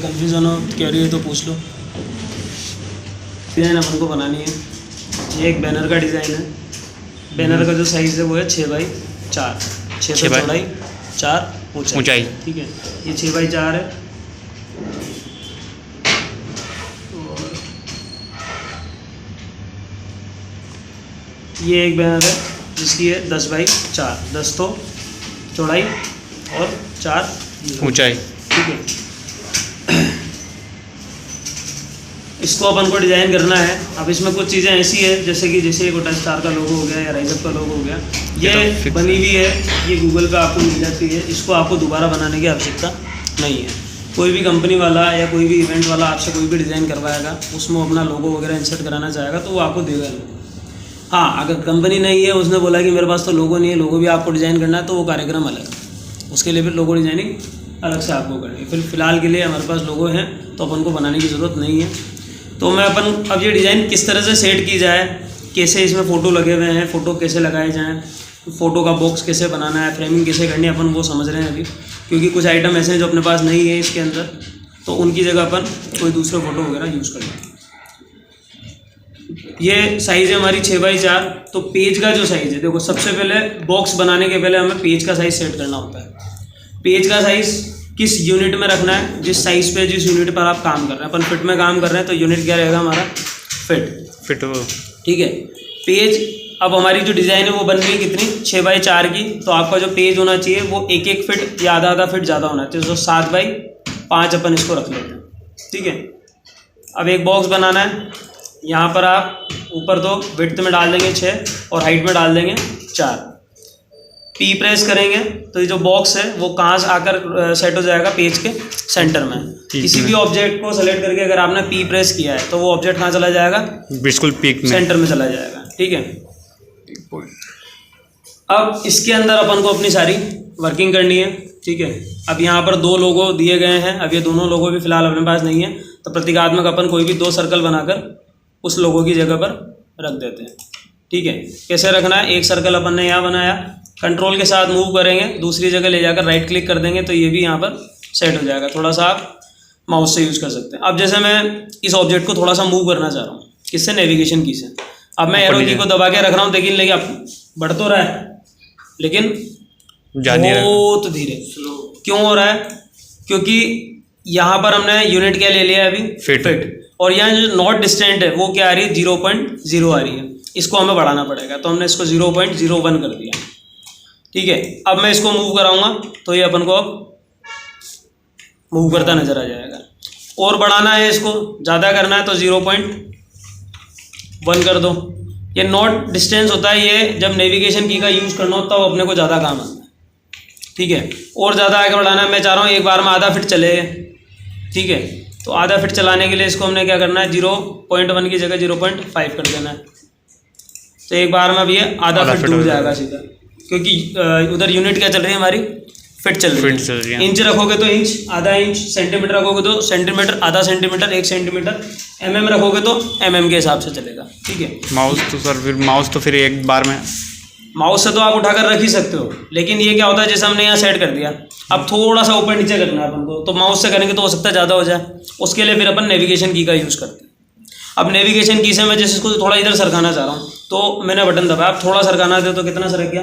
Confusion हो query है तो पूछ लो। डिज़ाइन अपन को बनानी है। ये एक बैनर का डिज़ाइन है। बैनर का जो साइज़ है वो है 6x4, 6 चौड़ाई 4 ऊंचाई। ठीक है, ये 6x4 है। और ये एक बैनर है जिसकी है 10x4, 10 तो चौड़ाई और 4 ऊंचाई। ठीक है, इसको अपन को डिज़ाइन करना है। अब इसमें कुछ चीज़ें ऐसी है जैसे एक स्टार का लोगो हो गया या राइजअप का लोगो हो गया, ये बनी हुई है, ये गूगल पे आपको मिल जाती है। इसको आपको दोबारा बनाने की आवश्यकता नहीं है। कोई भी कंपनी वाला या कोई भी इवेंट वाला आपसे कोई भी डिज़ाइन करवाएगा, उसमें अपना लोगो वगैरह इंसर्ट कराना चाहेगा तो वो आपको देगा। हाँ, अगर कंपनी नहीं है, उसने बोला कि मेरे पास तो लोगो नहीं है, लोगो भी आपको डिज़ाइन करना है, तो वो कार्यक्रम अलग है। उसके लिए फिर लोगो डिज़ाइनिंग अलग से आपको करनी है। फिर फिलहाल के लिए हमारे पास लोगो हैं तो अपन को बनाने की ज़रूरत नहीं है। तो मैं अब ये डिज़ाइन किस तरह से सेट की जाए, कैसे इसमें फ़ोटो लगे हुए हैं, फ़ोटो कैसे लगाए जाएँ, फ़ोटो का बॉक्स कैसे बनाना है, फ्रेमिंग कैसे करनी है, अपन वो समझ रहे हैं अभी। क्योंकि कुछ आइटम ऐसे हैं जो अपने पास नहीं है इसके अंदर, तो उनकी जगह अपन कोई दूसरे फ़ोटो वगैरह यूज़ करें। ये साइज़ है हमारी 6x4। तो पेज का जो साइज़ है, देखो सबसे पहले बॉक्स बनाने के पहले हमें पेज का साइज़ सेट करना होता है। पेज का साइज़ किस यूनिट में रखना है, जिस साइज़ पे जिस यूनिट पर आप काम कर रहे हैं। अपन फिट में काम कर रहे हैं तो यूनिट क्या रहेगा हमारा, फिट। ठीक है, पेज अब हमारी जो डिज़ाइन है वो बन रही कितनी, 6x4 की। तो आपका जो पेज होना चाहिए वो एक फिट या आधा फिट ज़्यादा होना चाहिए। तो 7x5 अपन इसको रख लेते हैं। ठीक है, अब एक बॉक्स बनाना है। यहाँ पर आप ऊपर तो विड्थ में डाल देंगे 6 और हाइट में डाल देंगे 4। पी प्रेस करेंगे तो ये जो बॉक्स है वो कहाँ से आकर सेट हो जाएगा, पेज के सेंटर में। किसी भी ऑब्जेक्ट को सेलेक्ट करके अगर आपने पी प्रेस किया है तो वो ऑब्जेक्ट कहाँ चला जाएगा, बिल्कुल पीक में, सेंटर में चला जाएगा। ठीक है, अब इसके अंदर अपन को अपनी सारी वर्किंग करनी है। ठीक है, अब यहाँ पर 2 लोगो दिए गए हैं। अब ये दोनों लोगो भी फिलहाल अपने पास नहीं है, तो प्रतीकात्मक अपन कोई भी 2 सर्कल बनाकर उस लोगो की जगह पर रख देते हैं। ठीक है, कैसे रखना है, एक सर्कल अपन ने यहाँ बनाया, कंट्रोल के साथ मूव करेंगे, दूसरी जगह ले जाकर राइट क्लिक कर देंगे तो ये भी यहाँ पर सेट हो जाएगा। थोड़ा सा आप माउस से यूज़ कर सकते हैं। अब जैसे मैं इस ऑब्जेक्ट को थोड़ा सा मूव करना चाह रहा हूँ, किससे, नेविगेशन की से। अब मैं एरो की को दबा के रख रहा हूँ, लेकिन अब बढ़ तो रहा है लेकिन बहुत धीरे। क्यों हो रहा है, क्योंकि यहाँ पर हमने यूनिट क्या ले लिया है अभी, फिट। और यहाँ जो नॉट डिस्टेंट है वो क्या आ रही है, 0.0 आ रही है। इसको हमें बढ़ाना पड़ेगा, तो हमने इसको 0.01 कर दिया। ठीक है, अब मैं इसको मूव कराऊंगा तो ये अपन को अब मूव करता नजर आ जाएगा। और बढ़ाना है, इसको ज़्यादा करना है तो 0.1 कर दो। ये नॉट डिस्टेंस होता है, ये जब नेविगेशन की का यूज़ करना होता है वो अपने को ज़्यादा काम आता है। ठीक है, और ज़्यादा आगे बढ़ाना है, मैं चाह रहा हूँ एक बार में आधा फिट चले। ठीक है, तो आधा फिट चलाने के लिए इसको हमने क्या करना है, 0.1 की जगह 0.5 कर देना है। तो एक बार में अब ये आधा फिट डूब जाएगा सीधा, क्योंकि उधर यूनिट क्या चल रही है हमारी, फिट चल रही है। इंच रखोगे तो इंच, आधा इंच, सेंटीमीटर रखोगे तो सेंटीमीटर, आधा सेंटीमीटर, 1 सेंटीमीटर, mm रखोगे तो mm के हिसाब से चलेगा। ठीक है, माउस तो फिर एक बार में, माउस से तो आप उठाकर रख ही सकते हो, लेकिन ये क्या होता है, जैसे हमने यहाँ सेट कर दिया, अब थोड़ा सा ऊपर नीचे करना है अपन को, तो माउस से करेंगे तो हो सकता है ज़्यादा हो जाए। उसके लिए फिर अपन नेविगेशन की का यूज़ करते हैं। अब नेविगेशन की से मैं जैसे इसको थोड़ा इधर सरकाना चाह रहा हूँ तो मैंने बटन दबाया, आप थोड़ा सरकाना दे तो कितना सरक गया,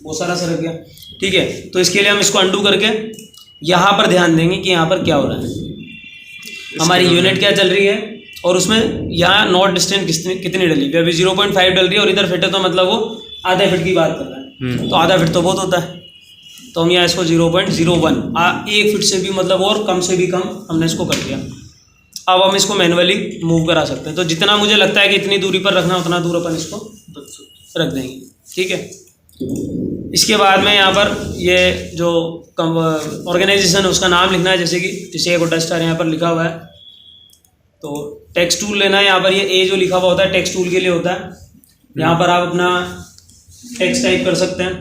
बहुत सारा सरक गया। ठीक है, तो इसके लिए हम इसको अंडू करके यहाँ पर ध्यान देंगे कि यहाँ पर क्या हो रहा है, हमारी यूनिट क्या चल रही है, और उसमें यहाँ नॉट डिस्टेंस कितनी डली है। अभी 0.5 डल रही है और इधर फिट है, तो मतलब वो आधा फिट की बात कर रहा है। तो आधा फिट तो बहुत होता है, तो हम यहाँ इसको 0.01, 1 फिट से भी मतलब और कम से भी कम हमने इसको कर दिया। अब हम इसको मैनुअली मूव करा सकते हैं, तो जितना मुझे लगता है कि इतनी दूरी पर रखना उतना दूर अपन इसको रख देंगे। ठीक है, इसके बाद में यहाँ पर ये जो ऑर्गेनाइजेशन है उसका नाम लिखना है, जैसे कि एक स्टार यहाँ पर लिखा हुआ है, तो टेक्स्ट टूल लेना है। यहाँ पर ये ए जो लिखा हुआ होता है टेक्स्ट टूल के लिए होता है। यहाँ पर आप अपना टेक्स्ट टाइप कर सकते हैं।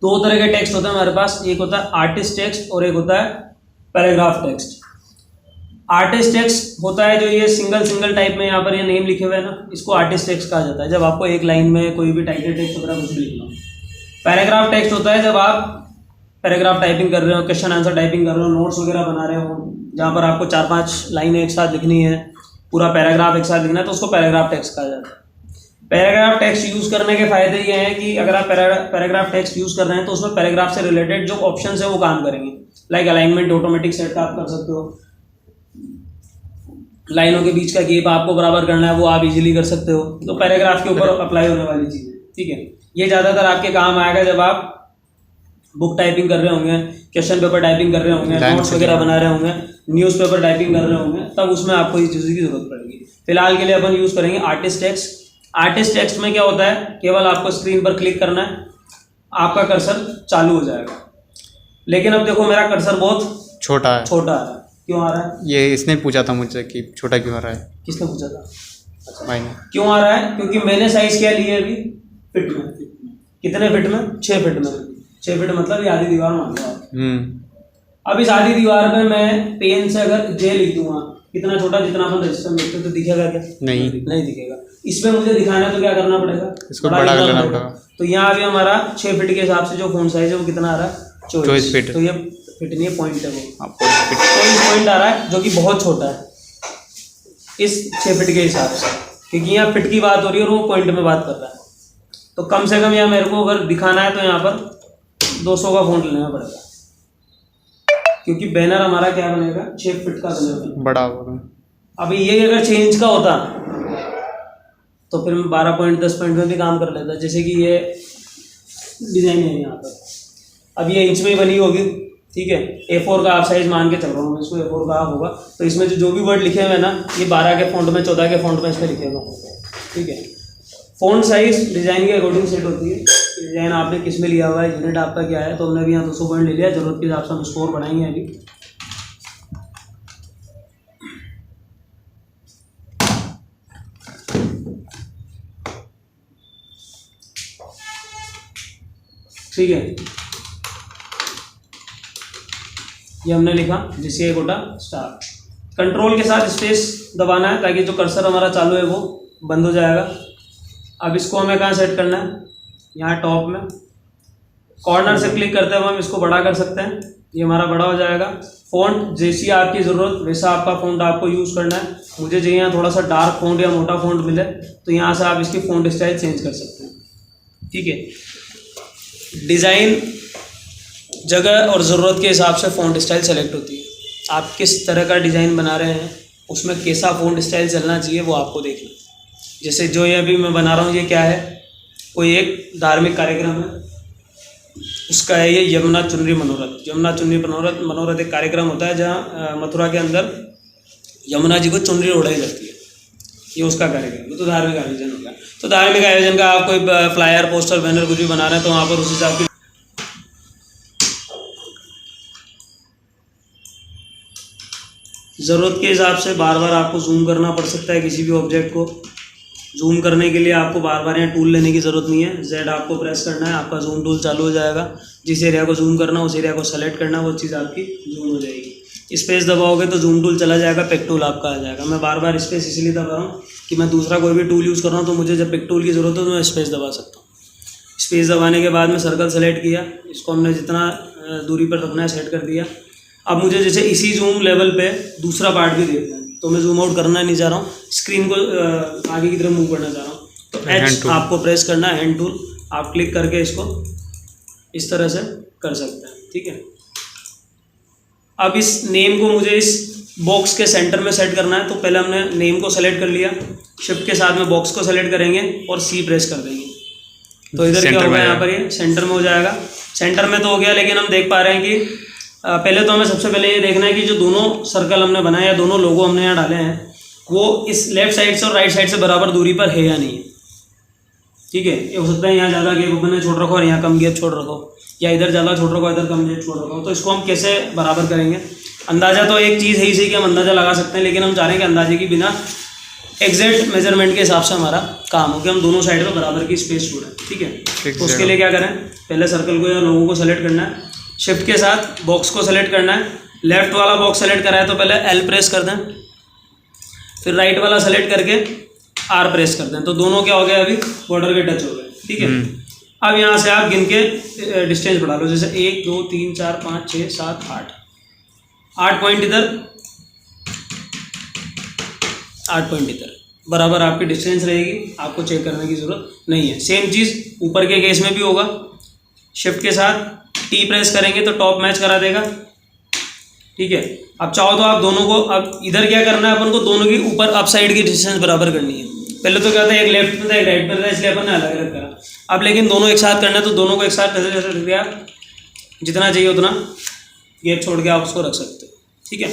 2 तरह के टेक्स्ट होते हैं हमारे पास, एक होता है आर्टिस्ट टेक्स्ट और एक होता है पैराग्राफ टेक्स्ट। आर्टिस्ट टेक्स्ट होता है जो ये सिंगल टाइप में यहाँ पर ये नेम लिखे हुए हैं ना, इसको आर्टिस्ट टेक्स्ट कहा जाता है, जब आपको एक लाइन में कोई भी टाइटल टेक्स्ट वगैरह कुछ भी लिखना हो। पैराग्राफ टेक्स्ट होता है जब आप पैराग्राफ टाइपिंग कर रहे हो, क्वेश्चन आंसर टाइपिंग कर रहे हो, नोट्स वगैरह बना रहे हो, जहाँ पर आपको 4-5 लाइनें एक साथ लिखनी है, पूरा पैराग्राफ एक साथ लिखना है, तो उसको पैराग्राफ टेक्स्ट कहा जाता है। पैराग्राफ टेक्स्ट यूज़ करने के फ़ायदे ये हैं कि अगर आप पैराग्राफ टेक्स्ट यूज़ कर रहे हैं तो उसमें पैराग्राफ से रिलेटेड जो ऑप्शन है वो काम करेंगे। लाइक अलाइनमेंट ऑटोमेटिक सेट आप कर सकते हो, लाइनों के बीच का गैप आपको बराबर करना है वो आप इजीली कर सकते हो। तो पैराग्राफ के ऊपर अप्लाई होने वाली चीज़ है, ठीक है। ये ज़्यादातर आपके काम आएगा जब आप बुक टाइपिंग कर रहे होंगे, क्वेश्चन पेपर टाइपिंग कर रहे होंगे, नोट्स वगैरह बना रहे होंगे, न्यूज़पेपर टाइपिंग कर रहे होंगे, तब उसमें आपको इस चीज़ की जरूरत पड़ेगी। फिलहाल के लिए अपन यूज़ करेंगे आर्टिस्ट टेक्स्ट। आर्टिस्ट टेक्स्ट में क्या होता है, केवल आपको स्क्रीन पर क्लिक करना है, आपका कर्सर चालू हो जाएगा। लेकिन अब देखो मेरा कर्सर बहुत छोटा है। क्यों आ रहा है? ये इसने पूछा था मुझसे कि छोटा क्यों आ रहा है। किसने पूछा था? भाई ने। क्यों आ रहा है? क्योंकि मैंने साइज क्या लिया है अभी, फिट में। कितने फिट में? 6 फिट में। 6 फिट मतलब ये आधी दीवार मान लो आप। अब इस आधी दीवार में मैं पेन से अगर जे लिख दूंगा, कितना छोटा, जितना अपन रजिस्टर में लिखते तो दिखेगा क्या? नहीं दिखेगा। इसमें मुझे दिखाना है तो क्या करना पड़ेगा? इसको बड़ा कर लेना पड़ेगा। तो यहाँ अभी हमारा 6 फिट के हिसाब से जो फोन साइज है वो कितना आ रहा है? 24 फिट। तो ये फिट नहीं है, पॉइंट है वो। पॉइंट आ रहा है जो कि बहुत छोटा है इस 6 फिट के हिसाब से, क्योंकि यहाँ फिट की बात हो रही है और वो पॉइंट में बात कर रहा है। तो कम से कम यहाँ मेरे को अगर दिखाना है तो यहाँ पर 200 का फ़ॉन्ट लेना पड़ेगा, क्योंकि बैनर हमारा क्या बनेगा? 6 फिट का बनेगा, बड़ा होगा। अभी ये अगर 6 इंच का होता तो फिर मैं 12 पॉइंट 10 पॉइंट में भी काम कर लेता। जैसे कि ये डिज़ाइन है यहाँ पर, अब ये इंच में ही बनी होगी, ठीक है। A4 का आप साइज मान के चल रहा हूँ मैं, इसको A4 का आप होगा, तो इसमें जो भी वर्ड लिखे हुए हैं ना, ये 12 के फ़ॉन्ट में, 14 के फ़ॉन्ट में इसमें लिखे हुए, ठीक है। फ़ॉन्ट साइज डिज़ाइन के अकॉर्डिंग सेट होती है। डिज़ाइन आपने किस में लिया हुआ है, यूनिट आपका क्या है, तो हमने भी यहाँ 200 पॉइंट ले लिया। जरूरत के हिसाब से हम स्कोर बढ़ाएंगे अभी। ठीक है, ये हमने लिखा जिससे कोटा स्टार। कंट्रोल के साथ स्पेस दबाना है ताकि जो कर्सर हमारा चालू है वो बंद हो जाएगा। अब इसको हमें कहाँ सेट करना है? यहाँ टॉप में कॉर्नर से क्लिक करते हुए हम इसको बड़ा कर सकते हैं, ये हमारा बड़ा हो जाएगा। फ़ॉन्ट जैसी आपकी ज़रूरत वैसा आपका फ़ॉन्ट आपको यूज़ करना है। मुझे चाहिए यहाँ थोड़ा सा डार्क फ़ॉन्ट या मोटा फ़ॉन्ट मिले तो यहाँ से आप इसकी फ़ॉन्ट स्टाइल चेंज कर सकते हैं, ठीक है। डिज़ाइन जगह और ज़रूरत के हिसाब से फ़ॉन्ट स्टाइल सेलेक्ट होती है। आप किस तरह का डिज़ाइन बना रहे हैं, उसमें कैसा फ़ॉन्ट स्टाइल चलना चाहिए वो आपको देखना। जैसे जो ये अभी मैं बना रहा हूँ, ये क्या है? कोई एक धार्मिक कार्यक्रम है, उसका है ये यमुना चुनरी मनोरथ। यमुना चुनरी मनोरथ एक कार्यक्रम होता है जहाँ मथुरा के अंदर यमुना जी को चुनरी ओढ़ाई जाती है, ये उसका कार्यक्रम है। तो धार्मिक आयोजन होगा, तो धार्मिक आयोजन का आप कोई फ्लायर, पोस्टर, बैनर कुछ भी बना रहे हैं तो वहाँ पर उस हिसाब की ज़रूरत के हिसाब से बार बार आपको जूम करना पड़ सकता है किसी भी ऑब्जेक्ट को। जूम करने के लिए आपको बार बार यहाँ टूल लेने की ज़रूरत नहीं है, Z आपको प्रेस करना है, आपका जूम टूल चालू हो जाएगा। जिस एरिया को जूम करना उस एरिया को सेलेक्ट करना, वो चीज़ आपकी जूम हो जाएगी। स्पेस दबाओगे तो जूम टूल चला जाएगा, पिक टूल आपका आ जाएगा। मैं बार बार स्पेस इसलिए दबा रहा हूँ कि मैं दूसरा कोई भी टूल यूज़ कर रहा हूँ तो मुझे जब पिक टूल की ज़रूरत हो तो मैं स्पेस दबा सकता हूँ। स्पेस दबाने के बाद में सर्कल सेलेक्ट किया, इसको हमने जितना दूरी पर रखना है सेट कर दिया। अब मुझे जैसे इसी जूम लेवल पे दूसरा पार्ट भी देखना है तो मैं जूम आउट करना नहीं चाह रहा हूँ, स्क्रीन को आगे की तरफ मूव करना चाह रहा हूँ, तो H आपको प्रेस करना है, हैंड टूल आप क्लिक करके इसको इस तरह से कर सकते हैं, ठीक है। अब इस नेम को मुझे इस बॉक्स के सेंटर में सेट करना है, तो पहले हमने नेम को सेलेक्ट कर लिया, शिफ्ट के साथ में बॉक्स को सेलेक्ट करेंगे और C प्रेस कर देंगे, तो इधर क्या होगा, यहाँ पर ये सेंटर में हो जाएगा। सेंटर में तो हो गया, लेकिन हम देख पा रहे हैं कि पहले तो हमें सबसे पहले ये देखना है कि जो दोनों सर्कल हमने बनाए या दोनों लोगो हमने यहाँ डाले हैं वो इस लेफ्ट साइड से और राइट साइड से बराबर दूरी पर है या नहीं है, ठीक है। ये हो सकता है यहाँ ज़्यादा गैप मैंने छोड़ रखो और यहाँ कम गैप छोड़ रखो, या इधर ज़्यादा छोड़ रखो इधर कम गैप छोड़ रखो, तो इसको हम कैसे बराबर करेंगे? अंदाज़ा तो एक चीज़ है ही सही कि हम अंदाज़ा लगा सकते हैं, लेकिन हम चाह रहे हैं कि अंदाजे के बिना एग्जैक्ट मेजरमेंट के हिसाब से हमारा काम हो कि हम दोनों साइड पर बराबर की स्पेस छोड़ें, ठीक है। तो उसके लिए क्या करें, पहले सर्कल को या लोगों को सेलेक्ट करना है, शिफ्ट के साथ बॉक्स को सेलेक्ट करना है। लेफ्ट वाला बॉक्स सेलेक्ट करा है तो पहले L प्रेस कर दें, फिर राइट वाला सेलेक्ट करके R प्रेस कर दें, तो दोनों क्या हो गया, अभी बॉर्डर के टच हो गए, ठीक है। अब यहाँ से आप गिन के डिस्टेंस बढ़ा लो, जैसे 1 2 3 4 5 6 7 8 पॉइंट इधर, 8 पॉइंट इधर, बराबर आपकी डिस्टेंस रहेगी, आपको चेक करने की ज़रूरत नहीं है। सेम चीज़ ऊपर के केस में भी होगा। शिफ्ट के साथ टी प्रेस करेंगे तो टॉप मैच करा देगा, ठीक है। अब चाहो तो आप दोनों को, अब इधर क्या करना है अपन को, दोनों की ऊपर अप साइड की डिस्टेंस बराबर करनी है। पहले तो क्या था, एक लेफ्ट में था एक राइट में था, इसलिए अपन ने अलग अलग करा। अब लेकिन दोनों एक साथ करना है तो दोनों को एक साथ कैसे कैसे रख दिया, जितना चाहिए उतना गैप छोड़ के आप उसको रख सकते हो, ठीक है।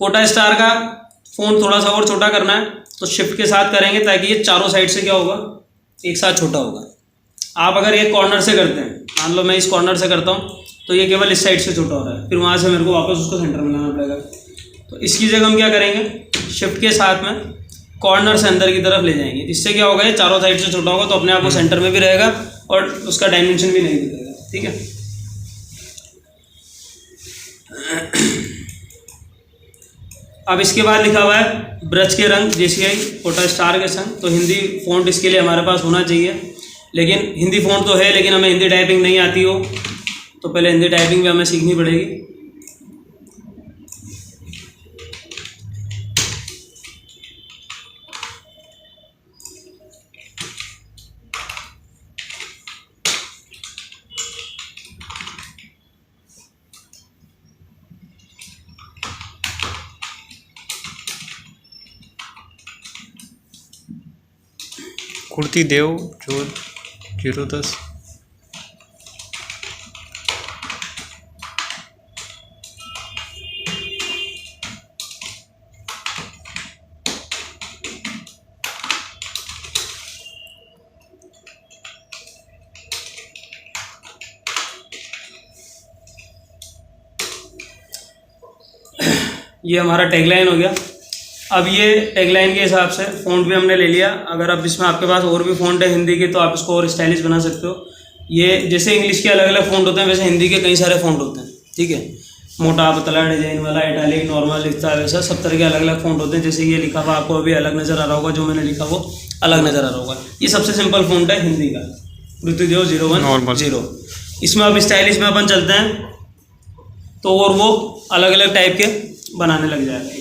कोटा स्टार का फ़ॉन्ट थोड़ा सा और छोटा करना है तो शिफ्ट के साथ करेंगे, ताकि ये चारों साइड से क्या होगा, एक साथ छोटा होगा। आप अगर एक कॉर्नर से करते हैं, मान लो मैं इस कॉर्नर से करता हूँ तो ये केवल इस साइड से छोटा हो रहा है, फिर वहाँ से मेरे को वापस उसको सेंटर में लाना पड़ेगा। तो इसकी जगह हम क्या करेंगे, शिफ्ट के साथ में कॉर्नर से अंदर की तरफ ले जाएंगे। इससे क्या होगा, ये चारों साइड से छोटा होगा तो अपने आप को सेंटर में भी रहेगा और उसका डायमेंशन भी नहीं दिखेगा, ठीक है। अब इसके बाद लिखा हुआ है ब्रश के रंग JCI कोटा स्टार के संग, तो हिंदी फ़ॉन्ट इसके लिए हमारे पास होना चाहिए। लेकिन हिंदी फ़ॉन्ट तो है, लेकिन हमें हिंदी टाइपिंग नहीं आती हो तो पहले हिंदी टाइपिंग भी हमें सीखनी पड़ेगी। कुर्ती देव जो 010। ये हमारा टैगलाइन हो गया। अब ये टैगलाइन के हिसाब से फ़ॉन्ट भी हमने ले लिया। अगर अब इसमें आपके पास और भी फ़ॉन्ट है हिंदी के तो आप इसको और स्टाइलिश बना सकते हो। ये जैसे इंग्लिश के अलग अलग फ़ॉन्ट होते हैं वैसे हिंदी के कई सारे फ़ॉन्ट होते हैं, ठीक है। मोटा पतला डिजाइन वाला, इटैलिक, नॉर्मल लिखता है, वैसा सब तरह के अलग अलग फ़ॉन्ट होते हैं। जैसे ये लिखा हुआ आपको अभी अलग नज़र आ रहा होगा, जो मैंने लिखा वो अलग नज़र आ रहा होगा। ये सबसे सिंपल फ़ॉन्ट है हिंदी का, पृथ्वीदेव 010। इसमें अब स्टाइलिश में अपन चलते हैं तो और वो अलग अलग टाइप के बनाने लग जाएगा।